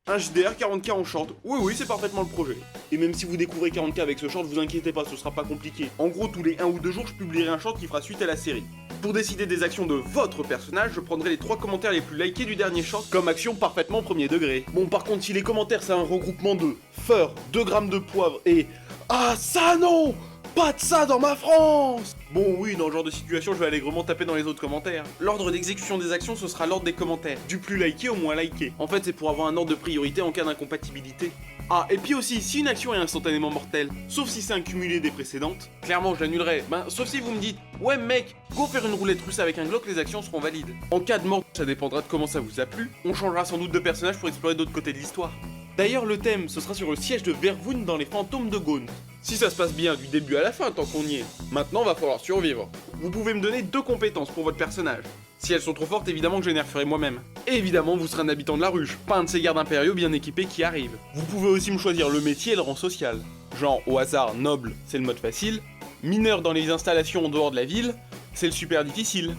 Un JDR 40K en short, oui c'est parfaitement le projet. Et même si vous découvrez 40K avec ce short, vous inquiétez pas, ce sera pas compliqué. En gros, tous les 1 ou 2 jours, je publierai un short qui fera suite à la série. Pour décider des actions de votre personnage, je prendrai les 3 commentaires les plus likés du dernier short comme action parfaitement premier degré. Bon, par contre, si les commentaires c'est un regroupement de fur, 2 grammes de poivre et ah ça non, pas de ça dans ma France! Bon oui, dans ce genre de situation, je vais allègrement taper dans les autres commentaires. L'ordre d'exécution des actions, ce sera l'ordre des commentaires. Du plus liké au moins liké. En fait, c'est pour avoir un ordre de priorité en cas d'incompatibilité. Ah, et puis aussi, si une action est instantanément mortelle, sauf si c'est un cumulé des précédentes, clairement je l'annulerai. Sauf si vous me dites, ouais mec, go faire une roulette russe avec un Glock, les actions seront valides. En cas de mort, ça dépendra de comment ça vous a plu. On changera sans doute de personnage pour explorer d'autres côtés de l'histoire. D'ailleurs, le thème, ce sera sur le siège de Vervoon dans les fantômes de Gaunt. Si ça se passe bien du début à la fin tant qu'on y est. Maintenant, va falloir survivre. Vous pouvez me donner 2 compétences pour votre personnage. Si elles sont trop fortes, évidemment que je les nerferai moi-même. Et évidemment, vous serez un habitant de la ruche, pas un de ces gardes impériaux bien équipés qui arrivent. Vous pouvez aussi me choisir le métier et le rang social. Genre, au hasard, noble, c'est le mode facile. Mineur dans les installations en dehors de la ville, c'est le super difficile.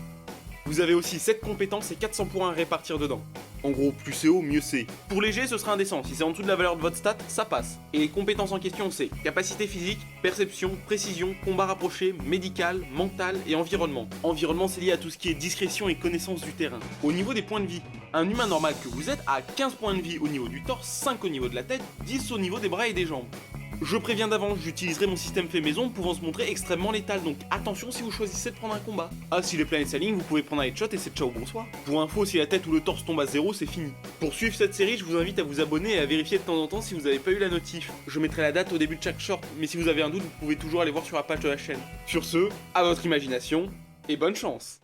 Vous avez aussi 7 compétences et 400 points à répartir dedans. En gros, plus c'est haut, mieux c'est. Pour les G, ce sera indécent. Si c'est en dessous de la valeur de votre stat, ça passe. Et les compétences en question, c'est capacité physique, perception, précision, combat rapproché, médical, mental et environnement. Environnement, c'est lié à tout ce qui est discrétion et connaissance du terrain. Au niveau des points de vie, un humain normal que vous êtes a 15 points de vie au niveau du torse, 5 au niveau de la tête, 10 au niveau des bras et des jambes. Je préviens d'avance, j'utiliserai mon système fait maison pouvant se montrer extrêmement létal, donc attention si vous choisissez de prendre un combat. Ah, si les planètes s'alignent, vous pouvez prendre un headshot et c'est ciao bonsoir. Pour info, si la tête ou le torse tombe à 0, c'est fini. Pour suivre cette série, je vous invite à vous abonner et à vérifier de temps en temps si vous n'avez pas eu la notif. Je mettrai la date au début de chaque short, mais si vous avez un doute, vous pouvez toujours aller voir sur la page de la chaîne. Sur ce, à votre imagination, et bonne chance.